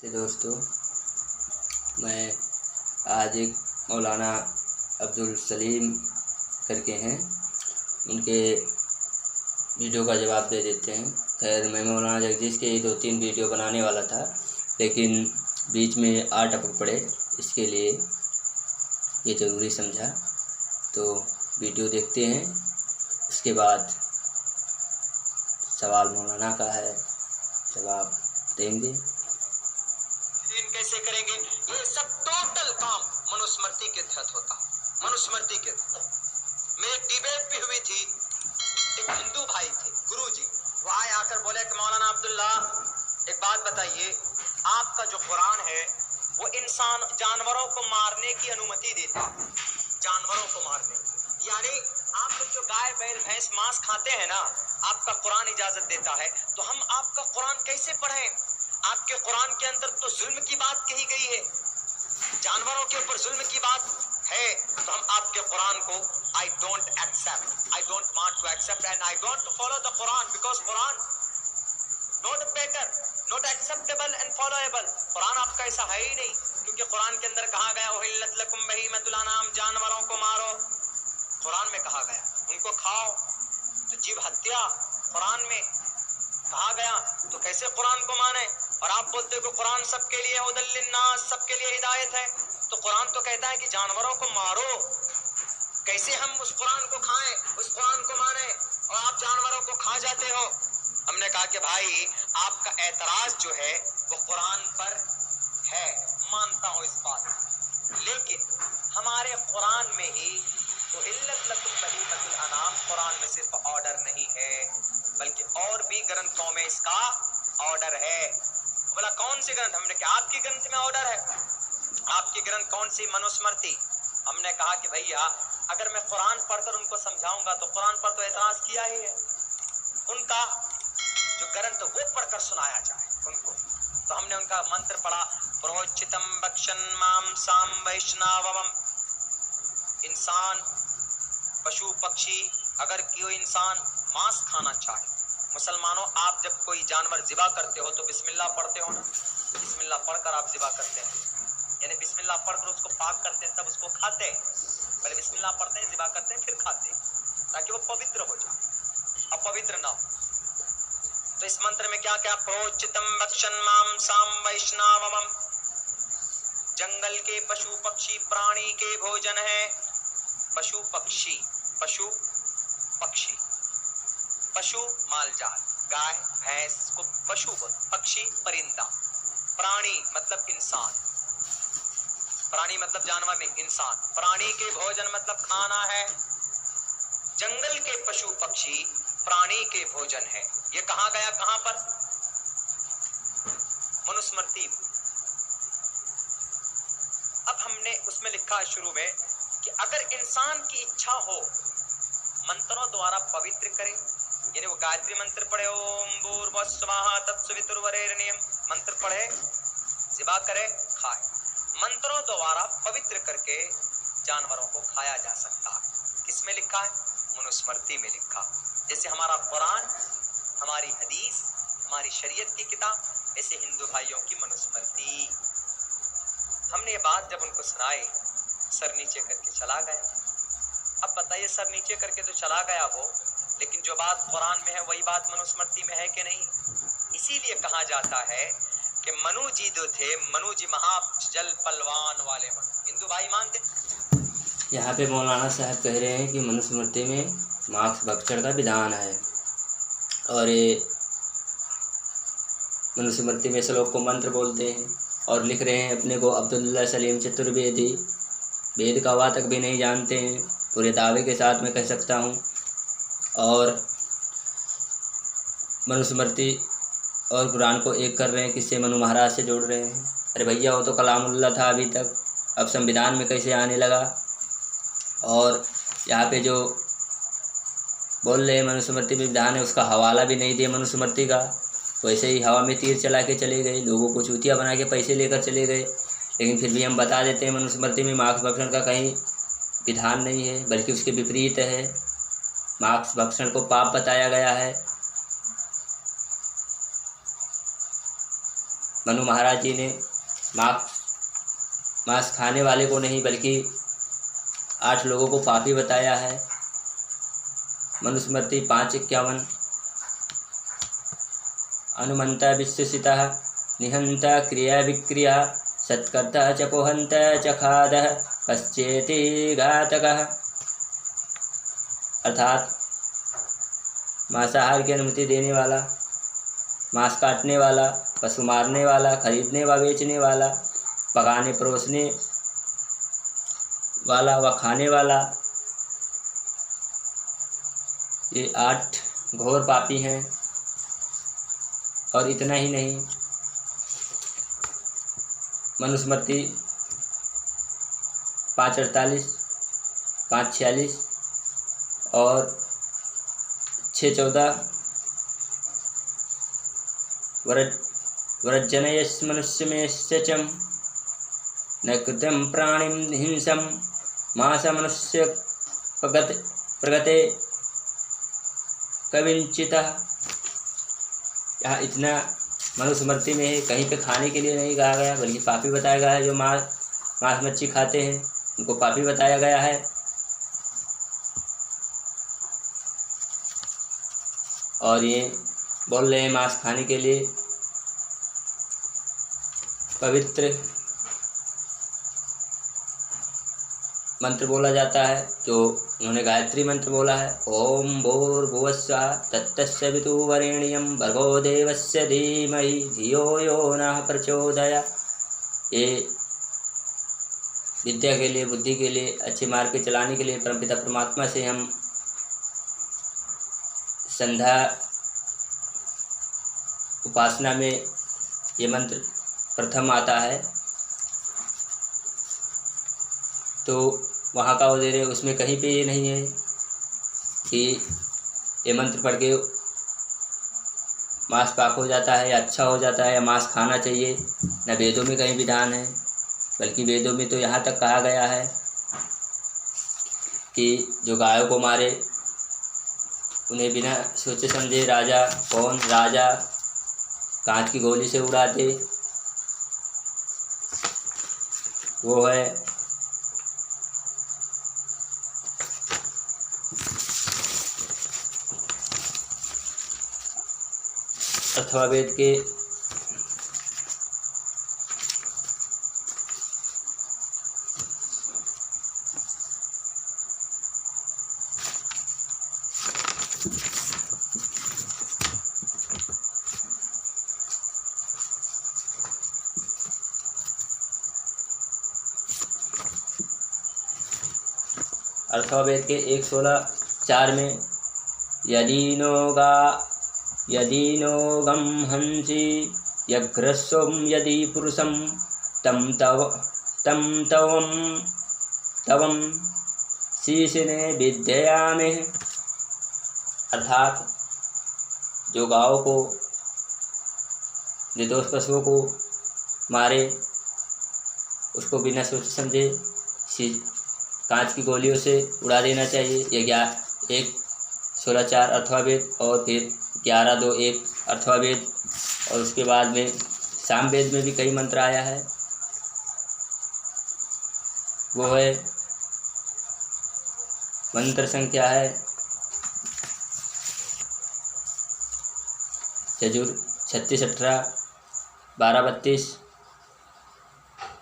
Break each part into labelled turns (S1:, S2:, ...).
S1: तो दोस्तों, मैं आज एक मौलाना अब्दुल सलीम करके हैं, उनके वीडियो का जवाब दे देते हैं। खैर, मैं मौलाना जगदीश के 2-3 वीडियो बनाने वाला था, लेकिन बीच में आ टपक पड़े, इसके लिए ये ज़रूरी समझा। तो वीडियो देखते हैं, उसके बाद सवाल मौलाना का है, जवाब देंगे।
S2: कैसे करेंगे? ये सब टोटल काम मनुस्मृति के तहत होता। मनुस्मृति के तहत मेरी डिबेट भी हुई थी। एक हिंदू भाई थे, गुरुजी, वो आए आकर बोले कि मौलाना अब्दुल्ला, एक बात बताइए, आपका जो कुरान है वो इंसान जानवरों को मारने की अनुमति देता, जानवरों को मारने, यानी आप लोग जो गाय बैल भैंस मांस खाते हैं ना, आपका कुरान इजाजत देता है, तो हम आपका कुरान कैसे पढ़ें? आपके कुरान के अंदर तो जुल्म की बात कही गई है, जानवरों के ऊपर जुल्म की बात है, तो हम आपके कुरान को I don't accept, I don't want to accept and I don't follow the Quran, because Quran not better, not acceptable and followable. Quran आपका ऐसा है ही नहीं, क्योंकि कुरान के अंदर कहा गया उहिल्लत लकुम बहीमतुल अनाम, जानवरों को मारो, कुरान में कहा गया, उनको खाओ। तो जीव हत्या कुरान में कहा गया, तो कैसे कुरान को माने? और आप बोलते हो कुरान सबके लिए हुदल लिन्नास, सबके लिए हिदायत है, तो कुरान तो कहता है कि जानवरों को मारो, कैसे हम उस कुरान को खाएं, उस कुरान को माने, और आप जानवरों को खा जाते हो? हमने कहा कि भाई, आपका एतराज जो है वो कुरान पर है, मानता हूं इस बात, लेकिन हमारे कुरान में ही उहिल्लत लकुम बहीमतुल अनाम, कुरान में सिर्फ ऑर्डर नहीं है, बल्कि और भी ग्रंथों में इसका ऑर्डर है। बोला कौन सी ग्रंथ? हमने कहा आपकी ग्रंथ में ऑर्डर है। आपकी ग्रंथ कौन सी? मनुस्मृति। हमने कहा कि भैया, अगर मैं कुरान पढ़कर उनको समझाऊंगा तो कुरान पर तो एतराज किया ही है, उनका जो ग्रंथ वो पढ़कर सुनाया जाए उनको। तो हमने उनका मंत्र पढ़ा, प्रोचितम भक्षन माम साम वैष्णवम, इंसान पशु पक्षी, अगर कोई इंसान मांस खाना चाहे, मुसलमानों, आप जब कोई जानवर ज़िबा करते हो तो बिस्मिल्लाह पढ़ते हो ना, बिस्मिल्लाह पढ़कर आप ज़िबा करते हैं, यानी बिस्मिल्लाह पढ़कर उसको पाक करते हैं, तब उसको खाते हैं। पहले बिस्मिल्लाह पढ़ते हैं, ज़िबा करते हैं, फिर खाते हैं, ताकि वो पवित्र हो जाए, अपवित्र ना हो। तो इस मंत्र में क्या क्या? प्रोचितम भक्षन माम साम वैष्णवम, जंगल के पशु पक्षी प्राणी के भोजन है। पशु पक्षी, पशु पक्षी, पशु माल जाल, गाय भैंस को पशु बोलते, पक्षी परिंदा, प्राणी मतलब इंसान, प्राणी मतलब जानवर नहीं, इंसान, प्राणी के भोजन मतलब खाना है, जंगल के पशु पक्षी प्राणी के भोजन है। ये कहा गया कहां पर? मनुस्मृति। अब हमने उसमें लिखा है शुरू में कि अगर इंसान की इच्छा हो मंत्रों द्वारा पवित्र करे, यानी वो गायत्री मंत्र पढ़े, ओम भूर्भुवस्सुवः तत्सवितुर्वरेण्यम, मंत्र पढ़े, ज़िबा करे, खाए, मंत्रों द्वारा पवित्र करके जानवरों को खाया जा सकता है। किसमें लिखा है? मनुस्मृति में लिखा। जैसे हमारा कुरान, हमारी हदीस, हमारी शरीयत की किताब, ऐसे हिंदू भाइयों की मनुस्मृति। हमने ये बात जब उनको सुनाई, सर नीचे करके चला गया। अब बताइए, सर नीचे करके तो चला गया वो, लेकिन जो बात कुरान में है वही बात मनुस्मृति में है कि नहीं? इसीलिए कहा जाता है कि मनु जी जो थे, मनु जी महाजल पलवान वाले मनु। हिंदू भाई मानते?
S1: यहाँ पे मौलाना साहब कह रहे हैं कि मनुस्मृति में मांस भक्षण का विधान है, और ये मनुस्मृति में श्लोक को मंत्र बोलते हैं और लिख रहे हैं अपने को अब्दुल्ला सलीम चतुर्वेदी, वेद का वातक भी नहीं जानते हैं, पूरे दावे के साथ मैं कह सकता हूँ। और मनुस्मृति और कुरान को एक कर रहे हैं, किससे? मनु महाराज से जोड़ रहे हैं। अरे भैया, वो तो कलामुल्लाह था अभी तक, अब संविधान में कैसे आने लगा? और यहाँ पे जो बोल रहे हैं मनुस्मृति में विधान है, उसका हवाला भी नहीं दिया मनुस्मृति का, वैसे ही हवा में तीर चला के चले गए, लोगों को चूतिया बना के पैसे लेकर चले गए। लेकिन फिर भी हम बता देते हैं मनुस्मृति में मांस भक्षण का कहीं विधान नहीं है, बल्कि उसके विपरीत है, मांस भक्षण को पाप बताया गया है। मनु महाराज जी ने मांस खाने वाले को नहीं बल्कि 8 लोगों को पापी बताया है। मनुस्मृति 5:51। अनुमंता विश्वसिता निहंता क्रिया विक्रिया सत्कर्ता च कोहंता च खादः कश्चेति घातकः। अर्थात मांसाहार की अनुमति देने वाला, मांस काटने वाला, पशु मारने वाला, खरीदने व बेचने वाला, पकाने परोसने वाला व खाने वाला, ये 8 घोर पापी हैं। और इतना ही नहीं, मनुस्मृति 5:48, 5:46 और 6:14 व्रजनयस् मनुष्यमेश्चम न कृतं प्राणिं हिंसम मास मनुष्य प्रगते कविंचितः। यहाँ इतना मनुस्मृति में है, कहीं पे खाने के लिए नहीं कहा गया बल्कि पापी बताया गया है। जो मांस मच्छी खाते हैं उनको पापी बताया गया है। और ये बोल रहे हैं मांस खाने के लिए पवित्र मंत्र बोला जाता है, जो उन्होंने गायत्री मंत्र बोला है। ओम भूर्भुवस्सुः तत्सवितुर्वरेण्यं भर्गो देवस्य धीमहि धियो यो नः प्रचोदयात्। ये विद्या के लिए, बुद्धि के लिए, अच्छे मार्ग पे चलाने के लिए परमपिता परमात्मा से हम संध्या उपासना में ये मंत्र प्रथम आता है। तो वहाँ का उधर है, उसमें कहीं पे ये नहीं है कि ये मंत्र पढ़ के मांस पाक हो जाता है या अच्छा हो जाता है या मांस खाना चाहिए। न वेदों में कहीं विधान है, बल्कि वेदों में तो यहाँ तक कहा गया है कि जो गायों को मारे उन्हें बिना सोचे समझे राजा, कौन राजा, कांच की गोली से उड़ा दे, वो है अथर्ववेद के 1:16-4 में यदि नो गम हंसी यघ्रस्वं यदि पुरुषं तवं शीशने विद्यामे। अर्थात जो गाँव को, निर्दोष पशुओं को मारे उसको बिना सोच समझे कांच की गोलियों से उड़ा देना चाहिए। ये 1:16-4 अथर्ववेद और फिर 11:2-1 अथर्ववेद। और उसके बाद में सामवेद में भी कई मंत्र आया है, वो है मंत्र संख्या है यजुर 36-18, 12-32,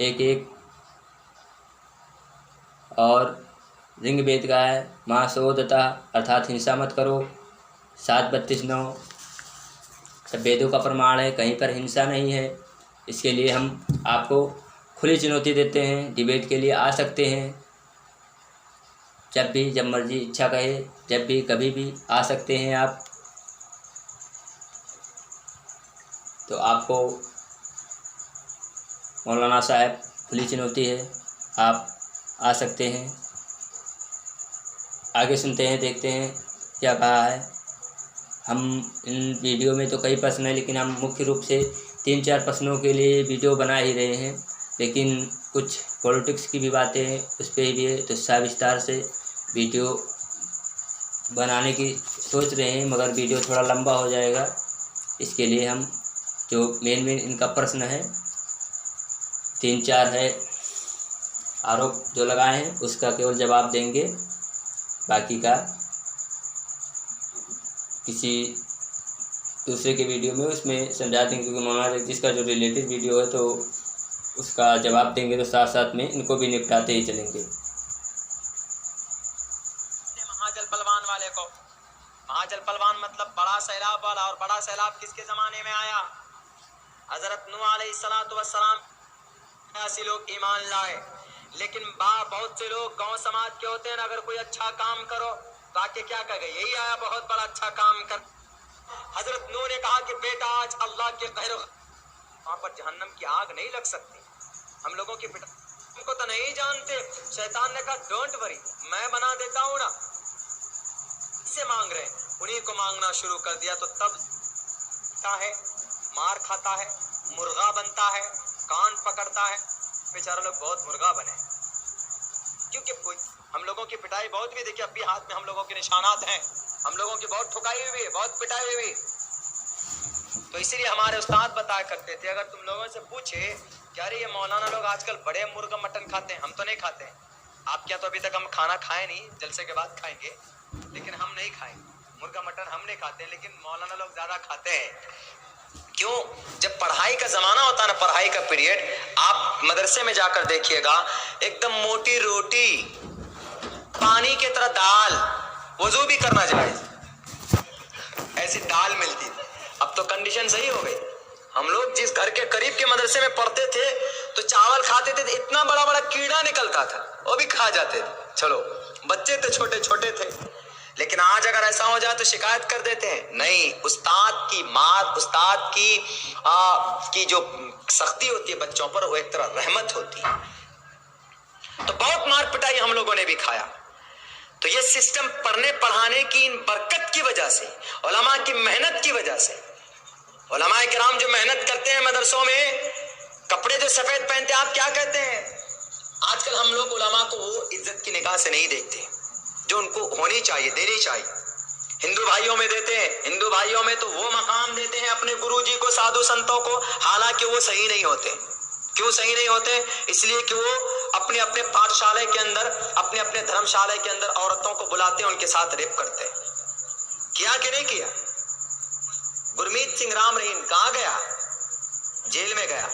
S1: 1-1 और ऋग्वेद का है मां सोदता अर्थात हिंसा मत करो 7:32-9। सब वेदों का प्रमाण है, कहीं पर हिंसा नहीं है। इसके लिए हम आपको खुली चुनौती देते हैं, डिबेट के लिए आ सकते हैं, जब भी, जब मर्जी इच्छा कहे, जब भी कभी भी आ सकते हैं आप। तो आपको मौलाना साहब खुली चुनौती है, आप आ सकते हैं। आगे सुनते हैं, देखते हैं क्या कहा है। हम इन वीडियो में तो कई प्रश्न हैं, लेकिन हम मुख्य रूप से 3-4 प्रश्नों के लिए वीडियो बना ही रहे हैं, लेकिन कुछ पॉलिटिक्स की भी बातें हैं उस पर भी है, तो सविस्तार से वीडियो बनाने की सोच रहे हैं, मगर वीडियो थोड़ा लंबा हो जाएगा। इसके लिए हम जो मेन इनका प्रश्न है 3-4 है आरोप जो लगाए हैं उसका केवल जवाब देंगे, बाकी का किसी दूसरे के वीडियो में उसमें समझा देंगे, क्योंकि मौलाना जगदीश का जो रिलेटेड वीडियो है तो उसका जवाब देंगे तो साथ साथ में इनको भी निपटाते ही चलेंगे।
S2: महाजल पलवान वाले को, महाजल पलवान मतलब बड़ा सैलाब वाला, और बड़ा सैलाब किसके जमाने में आया? हजरत नूह अलैहिस्सलातु वस्सलाम ऐसे लोग ईमान लाए, लेकिन बहुत से लोग गांव समाज के होते हैं ना, अगर कोई अच्छा काम करो तो आके क्या कहेगा, यही आया बहुत बड़ा अच्छा काम कर। हजरत नूह ने कहा कि बेटा आज अल्लाह के कहर, वहां पर जहन्नम की आग नहीं लग सकती। हम लोगों की पिता उनको तो नहीं जानते, शैतान ने कहा डोंट वरी, मैं बना देता हूँ ना। इससे मांग रहे हैं, उन्हीं को मांगना शुरू कर दिया तो तब है मार खाता है, मुर्गा बनता है, कान पकड़ता है। बेचारा लोग बहुत मुर्गा बने, क्योंकि हम लोगों की पिटाई बहुत भी देखिए, अब भी हाथ में हम लोगों के निशानात हैं, हम लोगों की बहुत ठुकाई हुई है, बहुत पिटाई हुई। तो इसीलिए हमारे उस्ताद बताया करते थे, अगर तुम लोगों से पूछे क्या रे ये मौलाना लोग आजकल बड़े मुर्गा मटन खाते हैं, हम तो नहीं खाते हैं। आप क्या, तो अभी तक हम खाना खाए नहीं, जलसे के बाद खाएंगे, लेकिन हम नहीं खाएंगे मुर्गा मटन, हम नहीं खाते हैं, लेकिन मौलाना लोग ज्यादा खाते हैं। क्यों? जब पढ़ाई का जमाना होता है ना, पढ़ाई का पीरियड, आप मदरसे में जाकर देखिएगा, एकदम मोटी रोटी, पानी की तरह दाल, वजू भी करना जायज, ऐसी दाल मिलती थी। अब तो कंडीशन सही हो गई। हम लोग जिस घर के करीब के मदरसे में पढ़ते थे तो चावल खाते थे, इतना बड़ा बड़ा कीड़ा निकलता था, वो भी खा जाते थे। चलो बच्चे तो छोटे छोटे थे, लेकिन आज अगर ऐसा हो जाए तो शिकायत कर देते हैं। नहीं, उस्ताद की मार, उस्ताद की जो सख्ती होती है बच्चों पर, वो एक तरह रहमत होती है। तो बहुत मार पिटाई हम लोगों ने भी खाया। तो ये सिस्टम पढ़ने पढ़ाने की इन बरकत की वजह से, उलमा की मेहनत की वजह से, उलमा किराम जो मेहनत करते हैं मदरसों में, कपड़े जो सफेद पहनते हैं, आप क्या कहते हैं? आजकल हम लोग उलमा को वो इज्जत की निगाह से नहीं देखते जो उनको होनी चाहिए, देनी चाहिए। हिंदू भाइयों में देते हैं, हिंदू भाइयों में तो वो मकाम देते हैं अपने गुरुजी को, साधु संतों को, हालांकि वो सही नहीं होते। क्यों सही नहीं होते? इसलिए कि वो अपने अपने पाठशाला के अंदर, अपने अपने धर्मशाला के अंदर औरतों को बुलाते हैं, उनके साथ रेप करते हैं। किया कि नहीं किया? गुरमीत सिंह राम रहीम कहाँ गया? जेल में गया।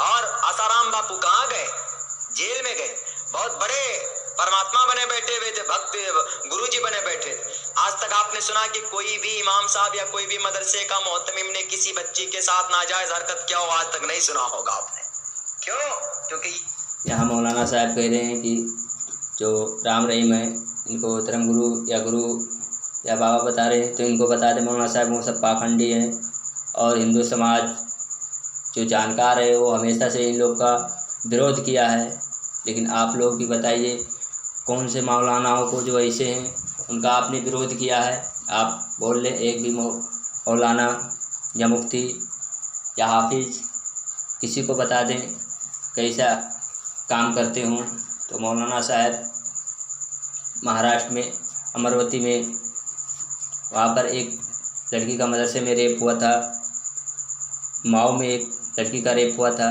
S2: और आसाराम बापू कहाँ गए? जेल में गए। बहुत बड़े परमात्मा बने बैठे हुए थे, भक्त गुरुजी बने बैठे। आज तक आपने सुना कि कोई भी इमाम साहब या कोई भी मदरसे का मोहतमिम ने किसी बच्ची के साथ नाजायज हरकत किया हो? आज तक नहीं सुना होगा आपने। क्यों? क्योंकि
S1: यहाँ मौलाना साहब कह रहे हैं कि जो राम रहीम है, इनको धर्म गुरु या बाबा बता रहे हैं, तो इनको बता दें मौलाना साहब वो सब पाखंडी हैं, और हिंदू समाज जो जानकार है वो हमेशा से इन लोग का विरोध किया है। लेकिन आप लोग भी बताइए कौन से मौलानाओं को जो ऐसे हैं उनका आपने विरोध किया है? आप बोल लें एक भी मौलाना या मुफ्ती या हाफिज किसी को बता दें कैसा काम करते हों। तो मौलाना साहब महाराष्ट्र में अमरावती में, वहाँ पर एक लड़की का मदरसे में रेप हुआ था, माओ में एक लड़की का रेप हुआ था,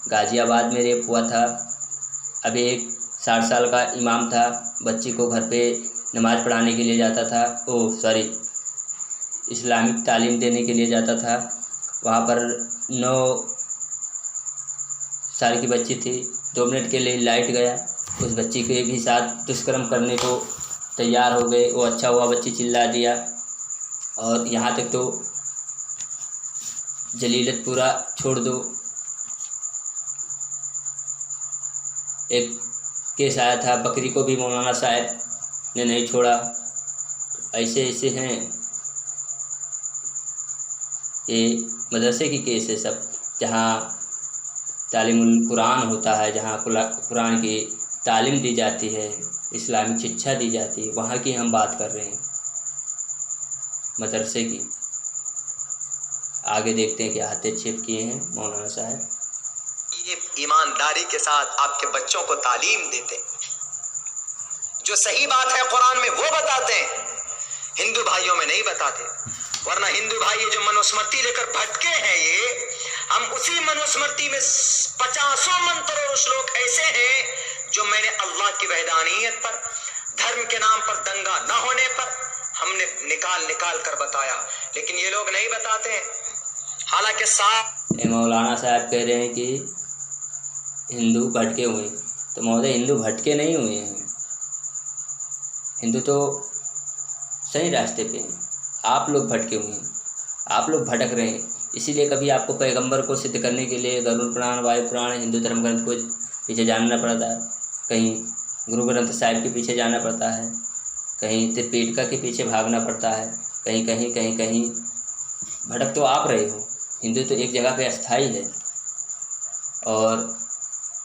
S1: गाज़ियाबाद में रेप हुआ था। अभी एक 60 साल का इमाम था, बच्ची को घर पे नमाज़ पढ़ाने के लिए जाता था, इस्लामिक तालीम देने के लिए जाता था। वहाँ पर 9 साल की बच्ची थी, 2 मिनट के लिए लाइट गया, उस बच्ची के भी साथ दुष्कर्म करने को तैयार हो गए। वो अच्छा हुआ बच्ची चिल्ला दिया, और यहाँ तक तो जलीलत पूरा छोड़ दो, एक केस आया था बकरी को भी मौलाना साहब ने नहीं छोड़ा। ऐसे ऐसे हैं, ये मदरसे की केस है सब, जहाँ तालीमुल कुरान होता है, जहाँ कुरान की तालीम दी जाती है, इस्लामिक शिक्षा दी जाती है, वहाँ की हम बात कर रहे हैं, मदरसे की। आगे देखते हैं क्या हस्तक्षेप किए हैं मौलाना साहब।
S2: ये ईमानदारी के साथ आपके बच्चों को तालीम देते, जो सही बात है कुरान में वो बताते हैं, हिंदू भाइयों में नहीं बताते। वरना हिंदू भाई ये जो मनुस्मृति लेकर भटके हैं, ये हम उसी मनुस्मृति में 50 मंत्र और श्लोक ऐसे हैं जो मैंने अल्लाह की वहदानियत पर, धर्म के नाम पर दंगा न होने पर हमने निकाल कर बताया, लेकिन ये लोग नहीं बताते हैं। हालांकि साहब
S1: मौलाना साहब कह रहे हैं कि हिंदू भटके हुए, तो महोदय हिंदू भटके नहीं हुए हैं, हिंदू तो सही रास्ते पे हैं, आप लोग भटके हुए हैं, आप लोग भटक रहे हैं। इसीलिए कभी आपको पैगंबर को सिद्ध करने के लिए गरुड़ पुराण, वायु पुराण, हिंदू धर्म ग्रंथ को पीछे जानना पड़ता है, कहीं गुरु ग्रंथ साहिब के पीछे जाना पड़ता है, कहीं त्रिपिटका के पीछे भागना पड़ता है, कहीं भटक तो आप रहे हो। हिंदू तो एक जगह पे अस्थाई है। और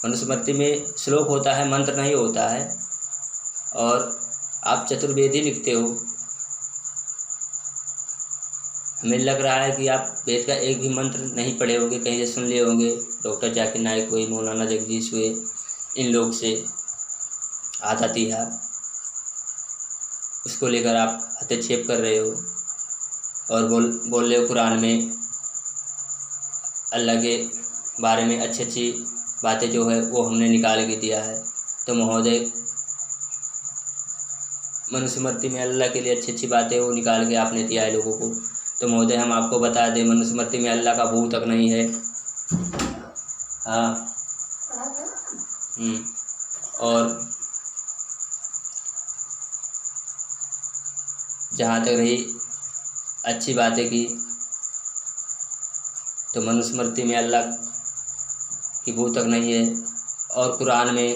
S1: मनुस्मृति में श्लोक होता है, मंत्र नहीं होता है। और आप चतुर्वेदी लिखते हो, हमें लग रहा है कि आप वेद का एक भी मंत्र नहीं पढ़े होंगे, कहीं से सुन लिए होंगे, डॉक्टर जाकिर नाइक हुए, मौलाना जगदीश हुए, इन लोग से आती है, उसको लेकर आप हस्तक्षेप कर रहे हो और बोल रहे हो कुरान में अल्लाह के बारे में अच्छी अच्छी बातें जो है वो हमने निकाल के दिया है। तो महोदय मनुस्मृति में अल्लाह के लिए अच्छी अच्छी बातें वो निकाल के आपने दिया है लोगों को, तो महोदय हम आपको बता दें मनुस्मृति में अल्लाह का भू तक नहीं है। हाँ। और जहाँ तक रही अच्छी बातें की, तो मनुस्मृति में अल्लाह की बू तक नहीं है और कुरान में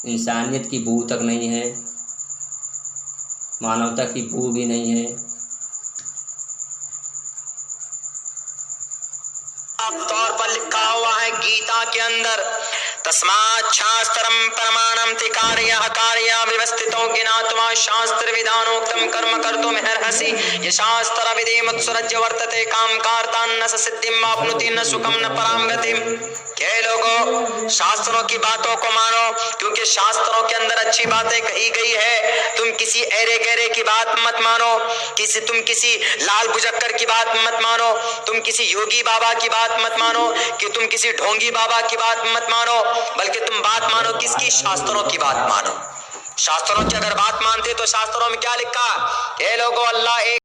S1: इंसानियत की बू तक नहीं है, मानवता की बू भी नहीं है।
S2: तौर पर लिखा हुआ है गीता के अंदर, तस्मात् शास्त्रम प्रमाणम तिकार्य अकार्य व्यवस्थितो ज्ञात्वा शास्त्र विधानोक्तम कर्म कर्तुम अर्हसि ये शास्त्र विधिमुत्सृज्य वर्तते काम कार्तान्न सिद्धिं वाप्नुति न सुखम न पराम गतिम। के लोगों, शास्त्रों की बातों को मानो, क्योंकि शास्त्रों के अंदर अच्छी बातें कही गई है। तुम किसी एरे गहरे की बात मत मानो, तुम किसी लाल बुजक्कर की बात मत मानो, तुम किसी योगी बाबा की बात मत मानो, कि तुम किसी ढोंगी बाबा की बात मत मानो, बल्कि तुम बात मानो किसकी? शास्त्रों की बात मानो। शास्त्रों की अगर बात मानते तो शास्त्रों में क्या लिखा? हे लोगों, अल्लाह एक